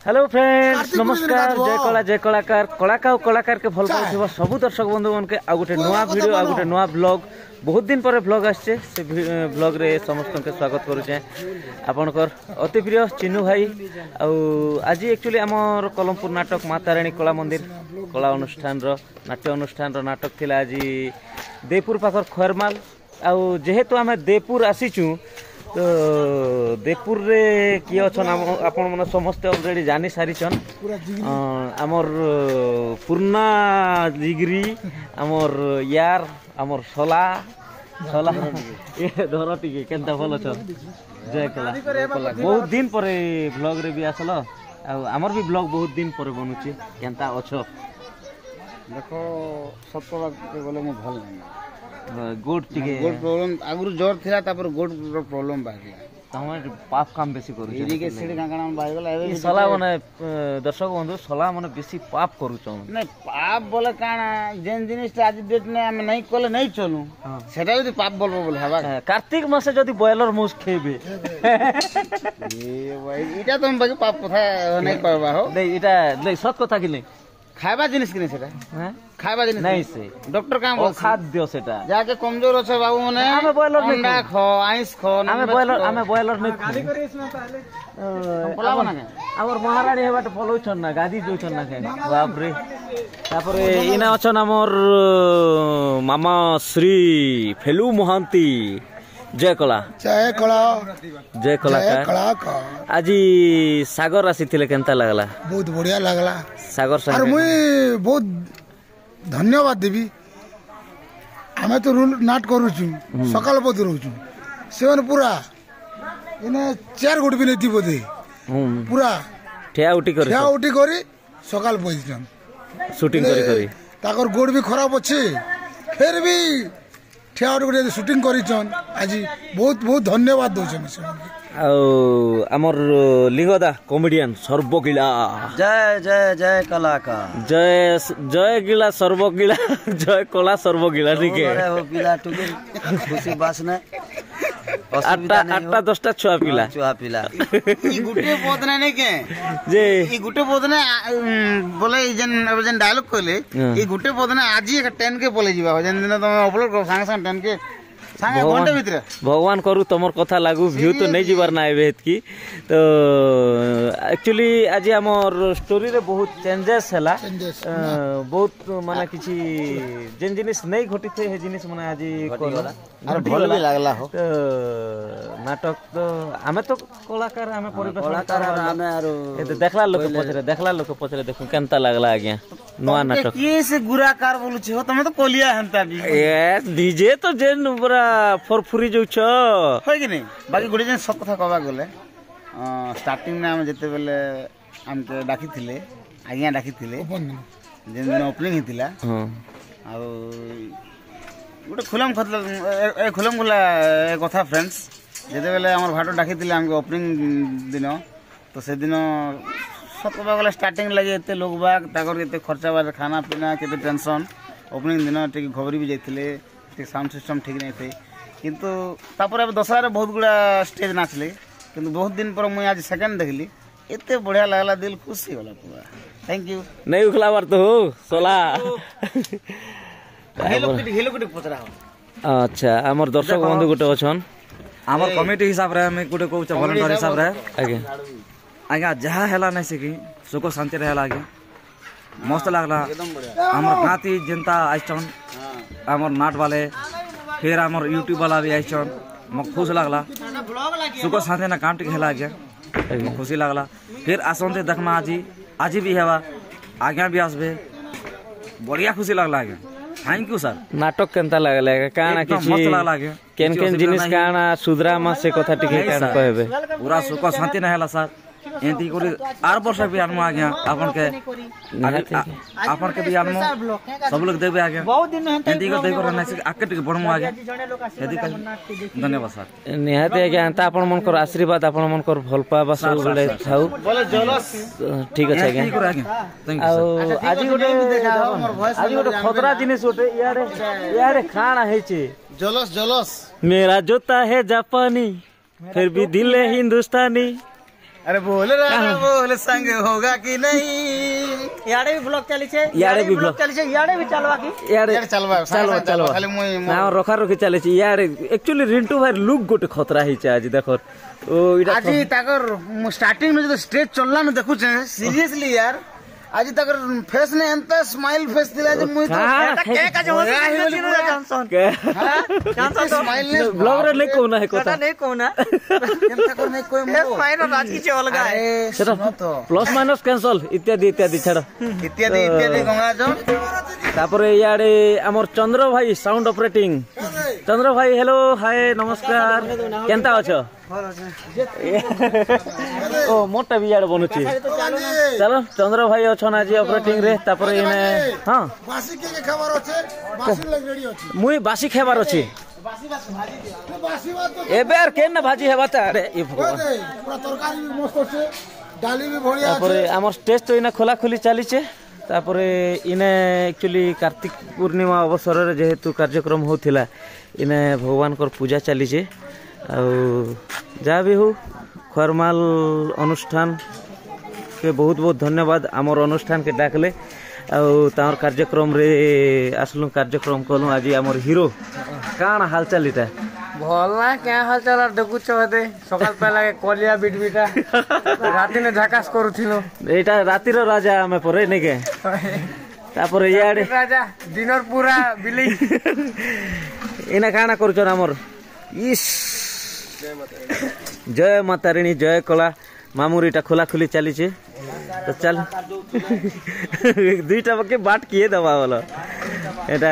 Hello friends नमस्कार जय कलाकार कलाकार कलाकार के भल पाउथिबो सब दर्शक बंधु मन के आ गोटे नुआ वीडियो आ गोटे नुआ ब्लॉग बहुत दिन पर ब्लॉग आछे से ब्लॉग रे समस्त के स्वागत करू छे आपनकर अति प्रिय चिन्नू भाई आज एक्चुअली हमर कलमपुर नाटक माताराणी कला मंदिर कला अनुष्ठान रो नाट्य अनुष्ठान रो नाटक थिला आज देपुर पाखर खरमाल आ जेहेतु आमे देपुर आसीचू तो देपुर रे किए अच्छन आपण मन समस्त ऑलरेडी जानी सारिछन आमर पूर्णा जिगरी आमर यार आमर सोला सोला ये धर टिके केनता भल छन जय कला बहुत दिन पर ब्लॉग रे भी आसलो आमर भी ब्लॉग बहुत दिन पर बनुची केनता अछो देखो सब गले मो भल नहीं गोड टिके गोड प्रॉब्लम आगुर जोर थिला तापर गोड प्रॉब्लम बाहिला तमर पाप काम बेसी करू इरी के सिड कांगणा बाहि गला ए सला माने दर्शक बंधु सला माने बेसी पाप करू छन नहीं पाप बोले काना जेन जिनिस आज डेट ने हम नहीं कोले नहीं चलू सेटा यदि पाप बोलबो बोले हवा कार्तिक मासे जदि बॉयलर मुस खेबे ए भाई इटा तुम बाकी पाप कथा नहीं करबा हो नहीं इटा नहीं सत कथा कि नहीं खाइबा जिनिस कि सेटा हैं खाइबा जिनिस नहीं से डॉक्टर काम बोल खाद्य सेटा जाके कमजोर अछ बाबू माने हमें बॉयलर नहीं अंडा खो आइस खो हमें बॉयलर नहीं गाली करे इसमें पहले बोला बना के हमर महारानी हेबाट फलो छन ना गादी जो छन ना के बाप रे तापरे इना अछन हमर मामा श्री फेलू मोहांती जय कला जय कलाकार आज सागर आसी थिले केनता लागला बहुत बढ़िया लागला सागर संग और मुई बहुत धन्यवाद देवी हमें तो नाट करूछु सकाल बद रहूछु सेवन पूरा इने चार गोट भी नहीं बोधे पूरा ठिया उठी करी सकाल बजन शूटिंग करी ताकर गोड़ भी खराब अच्छे फिर भी ठिया उठी शूटिंग करिछन आज बहुत बहुत धन्यवाद दउछन आमर लिंगदा कॉमेडियन सर्वगिला जय जय जय कलाकार जय जय गिला सर्वगिला जय कला सर्वगिला ठीक है हो पिला टुके खुशी बास ने आठटा 10टा छुआ पिला ई गुटे बोदने नहीं के जे ई गुटे बोदने बोले जन डायलॉग कहले ई गुटे बोदने आज ही 10 के बोले जीवा जन दिन तुम अपलोड कर संग संग 10 के भगवान करू तुमर कथा लागू व्यू तो नहीं जीवार ना एबे की तो एक्चुअली आज हमर स्टोरी रे बहुत चेंजेस हला बहुत माने किछि जेन जिनिस नहीं घटी थे हे जिनिस माने आज कोला और भल भी लागला हो तो नाटक तो हमें तो कलाकार हमें कलाकार हमें आरो ए देखला लोक पछरे देखु केनता लागला आज्ञा नवा नाटक के से गुराकार बोलु छी हो तमे तो कोलिया हंता भी ए डीजे तो जेन पूरा फरफुरी जो छ होय कि नहीं बाकी गुडी जन सब कथा कहबा गले स्टार्टिंग में हम जते बेले हमके डाकी थिले आज्ञा डाकी थिले जेन दिन ओपनिंग हितिला हां आ गोटे खुलम खुला कथा फ्रेंड्स जते बेले हमर भाटो डाकी थिले हमके ओपनिंग दिन तो से दिन सब कहबा गले स्टार्टिंग लगे एते लोग बाग ताकर केते खर्चा बार खाना पीना केते टेंशन ओपनिंग दिन ठीक घबरी भी जाइथिले साउंड सिस्टम ठीक नहीं थे किंतु तापर अब दशहरा बहुत गुड़ा स्टेज नाचले किंतु बहुत दिन पर मुझे आज सेकंड देखली एते बढ़िया लागला दिल खुशी होला पूरा थैंक यू नहीं उखला बार तो हो सोला हेलो कुटी पचरा हो अच्छा हमर दर्शक बंधु गुटे अछन हमर कमिटी हिसाब रे हम गुटे कहू वॉलंटियर हिसाब रे आगे जहा हैला नहीं सकी सुख शांति रहेला आगे मस्त लागला हमर गाती जनता आइछन हमर नाट वाले फिर हमर यूट्यूब वाला भी आइछन म खुश लागला सुख शांति ना काम टिक हैला आगे खुशी लागला फिर आसनते देखमा आज भी हेवा आगे भी आसबे बढ़िया खुशी लागला आगे थैंक यू सर नाटक केनता लागला काना किछि मस्त लागला आगे केन जिनिस काना सुधरा मा से कथा टिके काना कहबे पूरा सुख शांति ना हैला सर एंती कोरी आर वर्ष भी आनमो आगे आपन के भी आनमो सब लोग देबे आगे बहुत दिन एंती को देबे रहना से आके टिके बढ़मो आगे यदि धन्यवाद सर निहाते आगे अंता आपन मन कर आशीर्वाद आपन मन कर भल पाबा सब बेले थाउ बोले जलस ठीक अछि आगे थैंक यू सर आज गोटे खतरा जिनिस गोटे यारे खाना हेचे जलस मेरा जूता है जापानी फिर भी दिल है हिंदुस्तानी अरे बोल राजा बोल संग होगा कि नहीं याडे भी ब्लॉग चली छे याडे भी ब्लॉग चली छे याडे भी चलवा की याडे चलवा चलवा खाली मुई ना रखा रखी चले यार एक्चुअली रिंटू भाई लुक गोटे खतरा ही आज देखो ओ इटा आज ताकर स्टार्टिंग में जो स्टेज चलला न देखु छे सीरियसली यार आज ताकर फेस ने एंता स्माइल फेस दिला जे मुई तो केक आज हो जॉनसन जॉनसन स्माइल ने ब्लॉग रे नहीं कोना है कथा नहीं कोना केनता कर नहीं कोई फेस माइनो राज की चे अलगा है सेटा प्लस माइनस कैंसल इत्यादि इत्यादि छाड़ इत्यादि इत्यादि गंगा जो तापर याडे हमर चंद्र भाई साउंड ऑपरेटिंग चंद्र भाई हेलो हाय नमस्कार केनता अछो ओ मोटा भी यार बनुची चलो चंद्र भाई अछन आज ऑपरेटिंग रे तापर इने हां बासी के खबर আছে बासी लग रेडी আছে मुई बासी खेबार अछि बासी बात तो एबे यार केन ना भाजी हेबा ता अरे ई भगवान पूरा तरकारी भी मस्त আছে डाली भी बढ़िया तापर हमर स्टेज तो इने खोला खोली चली छे तापर इने एक्चुअली कार्तिक पूर्णिमा अवसर रे जेहेतु कार्यक्रम होथिला इने भगवान कर पूजा चली छे आ जा भी हो खरमाल अनुष्ठान के बहुत बहुत धन्यवाद आमर अनुष्ठान के डाकले आर कार्यक्रम रे आसलु कार्यक्रम कलु आज आमर हीरो काण हालचाल इटा भला क्या हालचाल देखुछ हदे सकाल पहला के कलिया बिटबिटा राती ने झकास करूथिलो एटा राती रो राजा हमें परे नै के तापर याडे राजा दिनर पूरा बिली इना काणा करूछ आमर इस जय माता रानी जय कला मामुरीटा खोला खोली चली छे तो चल दुईटा पके बाट किए दबा वाला एटा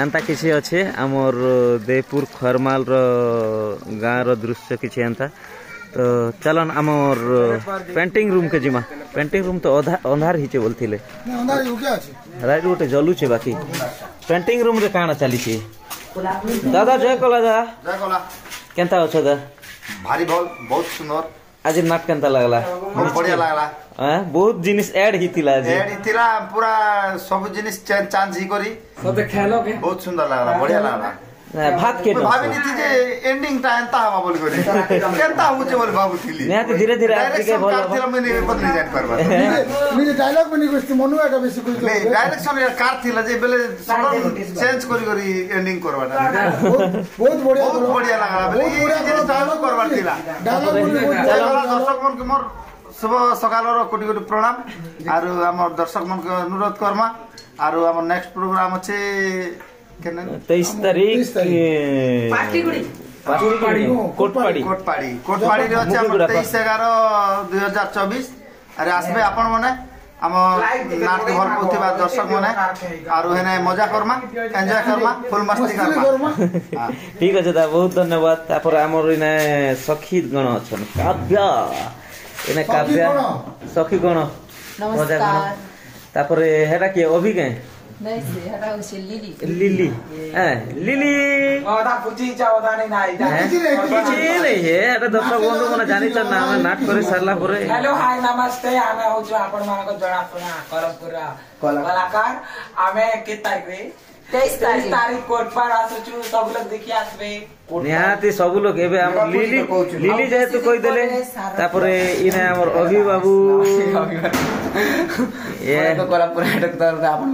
एंता किसी अच्छे आमर देवपुर खरमाल रो गाँ रो दृश्य किसी एंता तो चलन आमर पेंटिंग रूम के जिमा पेंटिंग रूम तो अंधार हिचे बोलथिले अंधार हो गया আছে राइट गोटे जलू छे बाकी पेंटिंग रूम रे काना चली छे दादा जय कला केनता अछ दा भारी भल बहुत सुंदर आज नाट केनता लागला बहुत बढ़िया लागला बहुत जिनिस ऐड हितिला आज एड इतिला पूरा सब जिनिस चांस ही करी सब खेलो के बहुत सुंदर लागला बढ़िया लागला भात के भाभी नीति जे एंडिंग टा एंता हवा बोल करी केनता हुचे बोल बाबू थिली निहाती धीरे धीरे आज के बोल थिला मैंने बदली जान परबा मी डायलॉग बनी गोष्टी मनु एका बेसी कोइ नहीं डायरेक्शन यार कार थिला जे बेले चेंज करी एंडिंग करवाटा बहुत बढ़िया बहुत बढ़िया लागला बेले ये जिनिस डायलॉग करवा थिला डायलॉग दर्शक मन के मोर शुभ सकाल रो कोटी कोटी प्रणाम आरो हमर दर्शक मन के अनुरोध करमा आरो हमर नेक्स्ट प्रोग्राम अछि 23 तारीख कोटपाड़ी कोटपाड़ी रे अछि हमर 23/11/2024 अरे आसबे आपण माने हम नाटक भर पहुंचबा दर्शक माने आरो हेने मजा करमा एंजॉय करमा फुल मस्ती करमा ठीक আছে दा बहुत धन्यवाद तापर हमर इने सखी गण अछन काव्या इने काव्या सखी गण नमस्कार तापर हेडा के अभी के नहीं से हटा उसे लिली लिली लिली ओदा पुची चा ओदा नहीं किछि नहीं है एटा दर्शक बंधु माने जानि त नाम नाट करे सरला परे हेलो हाय नमस्ते आमे हो जो आपण मानको जणा पुना करमपुरा कलाकार आमे के तारिख 23 तारीख कोटपाड़ आसुचु सब लोग देखि आसबे निहाती सब लोग एबे हम लिली जेहेतु कहि देले तापरे इने हमर अभि बाबू ये तो कोल्हापुर नाटक तर आपन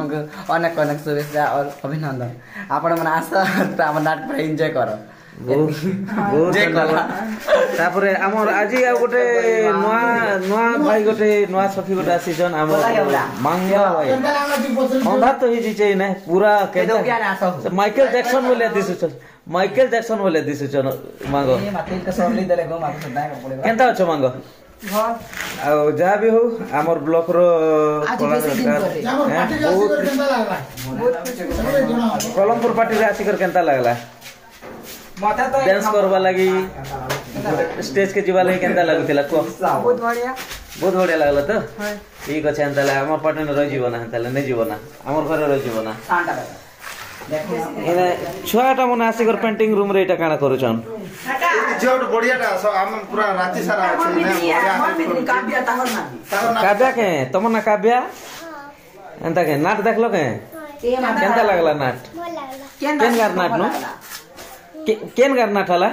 अनेक अनेक शुभेच्छा और अभिनंदन आपण मन आशा हमर नाटक पर एन्जॉय करो बहुत तापरे हमर आजी आ गोटे नवा भाई गोटे नवा सखी गोटे आसी जन हमर मांगा भाई अंधा तो ही जे नै पूरा के माइकल जैक्सन बोले दिसु चल माइकल जैक्सन बोले दिसु चल मांगो ये माते के सबली देले गो माते सदा के पड़े केनता अछ मांगो आ जा भी हो हमर ब्लॉक रो कलमपुर पार्टी रे आसी कर केनता लागला मते तो डांस करबा लागि स्टेज के जीवा लागि केनता लागुतिला को बहुत बढ़िया लागला तो ठीक अछि अंतला हमर पार्टी न रह जीवना अंतला नै जीवना हमर घर रह जीवना सांटा देखो एने छुआटा मन आसी कर पेंटिंग रूम रे एटा काना करूछन जोट बढ़ियाटा हम पूरा राति सारा अछि काव्या ताहर ना काव्या के तम ना काव्या अंता के नाट देखलो के केनता लागला नाट केन गार नाट नो केन गार नाट हला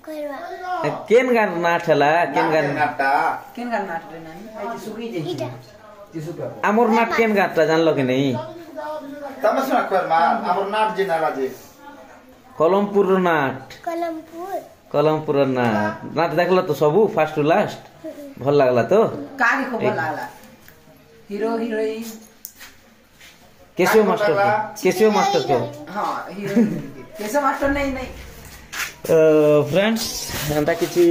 केन गान नाट हला केन गान केन गान नाट रे नानी आई सुगी जेई जिसु पे आमर नाट केन गाता जानलो कि नहीं तमे सुना कर्मा हमर नाट जे नाला जे कलमपुर नाट कलमपुर नाट देखला तो सबू फास्ट टू लास्ट भल लागला तो कागी को बोल लागला हीरो हीरोइन केशव मास्टर के हां हीरो केशव मास्टर नहीं फ्रेंड्स एंता किछि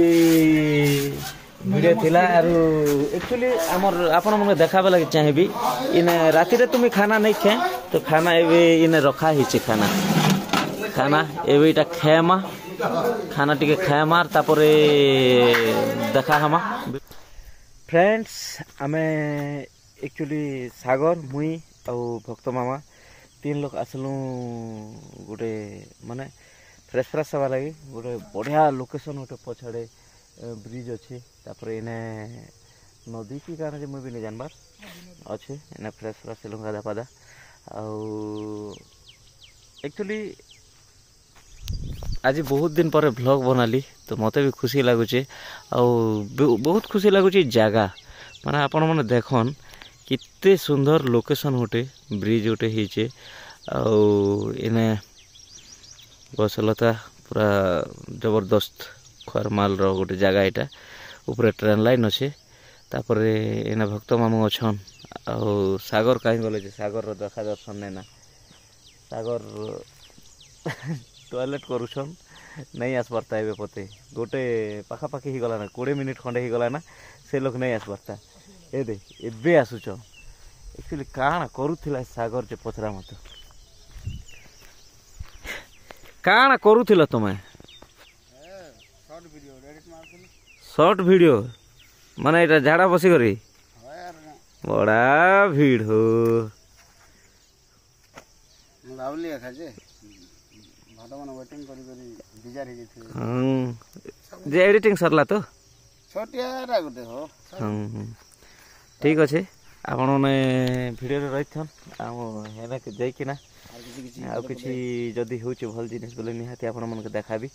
वीडियो थिला आरो एक्चुअली हमर आपन मन देखाबे लागि चाहेबी इने राति रे तुम खाना नहीं खे तो खाना एबे इने रखा ही छै खाना एबेटा खेमा खाना टिके खेमार तापरे देखा हमा फ्रेंड्स आमे एक्चुअली सागर मुई और भक्त मामा 3 लोग आसलु गोटे माने फ्रेश हवा लगी गोटे बढ़िया लोकेशन गोटे पछाड़े ब्रिज अच्छे तापर इने नदी की कारण जे मुई भी नहीं जानबार अच्छे इने फ्रेश गाधा पादा एक्चुअली आज बहुत दिन पर व्लॉग बनाली तो मते भी खुशी लगुचे बहुत खुशी लगुचे जगह माने आपण माने देखन कितने सुंदर लोकेशन गोटे ब्रिज गोटे होचे इने गसलता पूरा जबरदस्त खरमाल गोटे जगह यहाँ ऊपर ट्रेन लाइन अच्छे तापर एना भक्त मामू अच्छन सागर कहीं गले सागर देखा दर्शन नहीं सागर टॉयलेट करुछन नहीं आसबारता ए पते गोटे पाखापाखि ही गला ना 20 मिनिट खंडे ही गला ना से लोग नहीं आसबारता ए दे एबे आसुछ एक्चुअली काना करूथिला सागर जे पचरा मत काना करूथिला तमे शॉर्ट वीडियो माने एटा झाड़ा बसी करी बड़ा भीड़ हो लावली खाजे भातो मन वेटिंग करी बिजार हे जेथे जे एडिटिंग सरला तो छोटिया गुटे हो ठीक अच्छे आपण मैंने भिडियो रही हेना जाइकिना आ किसी जदि हो भल जिनिस बोले निहाती आपण मन देखाबी।